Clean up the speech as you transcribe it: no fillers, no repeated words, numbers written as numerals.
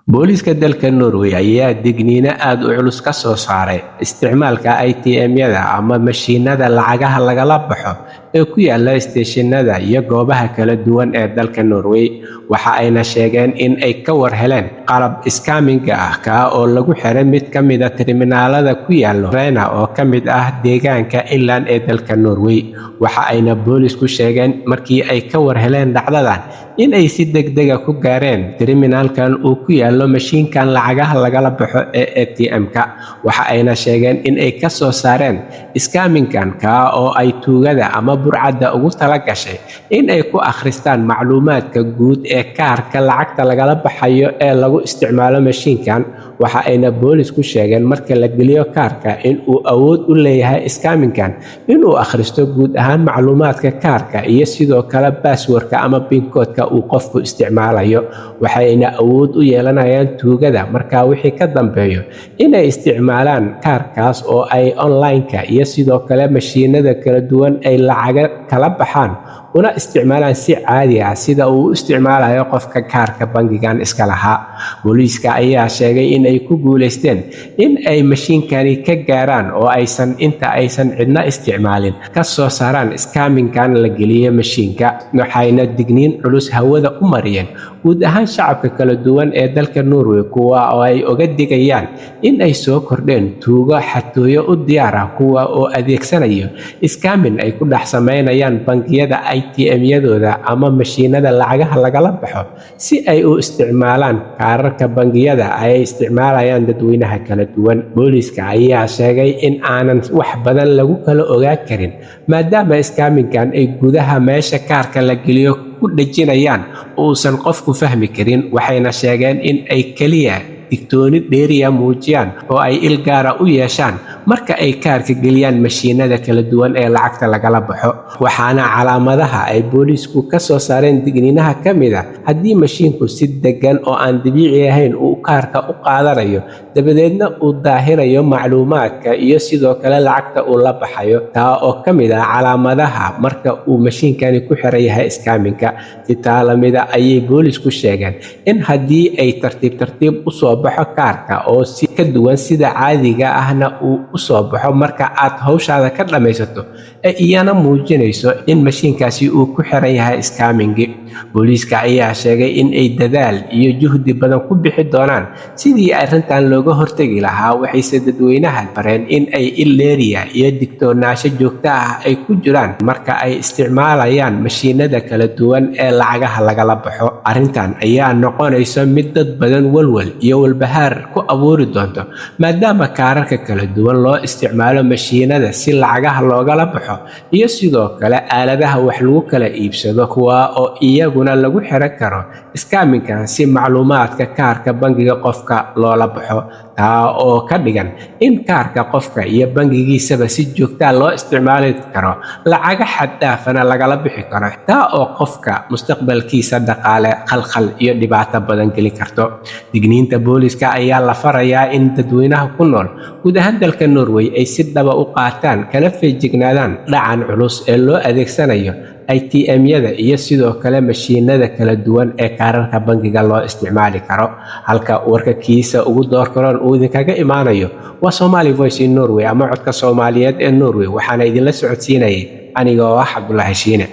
booliiska dalka Norway ayaa digniino aad u culus ka soo saaray isticmaalka ATM-yada ama mashiinada lacagaha lagala baxo ee ku yaala isteeshinada iyo goobaha kala duwan ee dalka Norway. Waxa ayna sheegeen in ay ka war heleen qalab scamming ah oo lagu xiray mid ka mid ah terminaalada ku yaala Rena oo ka mid ah deegaanka inland ee dalka Norway. Waxa ayna boolisku sheegeen markii ay ka war heleen dhacdadan in ay si degdeg ah ku gaareen terminaalkan uu ku yaalo mashiinkan lacagaha lagala baxo ee ATM-ka. Waxa ayna sheegeen in ay ka soo saareen scamming-kan oo ay tuugada ama burcadda ugu tala gashay in ay ku akhristaan macluumaadka guud ee kaarka lacagta lagala baxayo ee lagu isticmaalo mashiinkan. Waxa ayna boolisku sheegeen marka la geliyo kaarka in uu awood u leeyahay scamming-kan in uu akhristo guud ahaan macluumaadka kaarka iyo sidoo kale password-ka ama pin code-ka uu qofku isticmaalayo. Waxayna awood u yeelanayaan tuugada marka wixii ka dambeeyo inay isticmaalaan kaarkaas oo ay online-ka iyo sidoo kale mashiinada kala duwan ay lacaga kala baxaan una isticmaalaan si caadi ah sida uu u isticmaalayo qofka kaarka bangigan iska lahaa. Booliiska ayaa sheegay in ay ku guuleysteen in ay mashiinkani ka gaaraan oo aysan cidna isticmaalin ka soo saaraan scamming-kan la geliyay mashiinka. Waxayna digniin culus hawada u mariyeen guud ahaan shacabka kala duwan ee dalka Norway kuwa oo ay uga digayaan in ay soo kordheen tuugo xatooyo u diyaar ah kuwa oo adeegsanaya scamming ay ku dhex sameynayaan bangiyada ATM-yadooda ama mashiinada lacagaha lagala baxo si ay u isticmaalaan kaararka bangiyada ay isticmaalayaan dadweynaha kala duwan. Booliiska ayaa sheegay in aanan wax badan lagu kala ogaan karin maadaama scamming-kan ay gudaha meesha kaarka la geliyo ku dhejinayaan uusan qofku fahmi karin. Waxayna sheegeen in ay kaliya digtooni dheeriya muujiyaan oo ay il gaara u yeeshaan marka ay kaarka geliyaan mashiinada kala duwan ee lacagta lagala baxo. Waxaana calaamadaha ay boolisku ka soo saareen digniinaha ka mid ah haddii mashiinku si degan oo aan dabiici ahayn uu kaarka u qaadanayo dabadeedna uu daahirayo macluumaadka iyo sidoo kale lacagta uu la baxayo taa oo ka mid ah calaamadaha marka uu mashiinkani ku xiran yahay scamming-ka. Taa lamida ayay boolisku sheegeen in haddii ay tartiib u soo baxo kaarka oo si ka duwan sida caadiga ahna uu u soo baxo marka aad hawshaada ka dhamaysato ee iyana muujinayso in mashiinkaasi uu ku xiran yahay scamming. Booliiska ayaa sheegay in ay dadaal iyo juhdi badan ku bixi doonaan sidii arrintan looga hortagi lahaa. Waxayse dadweynaha bareen in ay illeeriya iyo digtoonaasho joogto ah ay ku jiraan marka ay isticmaalayaan mashiinada kala duwan ee lacagaha lagala baxo. Arrintan ayaa noqonaysa mid dad badan walwal iyo walbahaar ku abuuri doonto maadaama kaararka kala duwan loo isticmaalo mashiinada si lacagaha loogala baxo iyo sidoo kale aaladaha wax lagu kala iibsado kuwa oo iyaguna lagu xiran karo scamming-kan si macluumaadka kaarka bangiga qofka loola baxo. taa oo ka dhigan in kaarka qofka iyo bangigiisaba si joogto ah loo isticmaali karo lacaga xad dhaafana lagala bixi karo taa oo qofka mustaqbalkiisa dhaqaale khalkhal iyo dhibaato badan gelin karto. Digniinta booliiska ayaa la farayaa in dadweynaha ku nool guud ahaan dalka Norway ay si dhaba u qaataan kana feejignaadaan dhacan culus ee loo adeegsanayo ATM-yada iyo sidoo kale mashiinada kala duwan ee kaararka bangiga loo isticmaali karo. Halka warka kiisa ugu door karoon uu idinkaga imaanayo waa Somali Voice in Norway ama codka Soomaaliyeed ee Norway. Waxaana idinla socodsiinayay anigoo ah Cabdullaahi Shiine.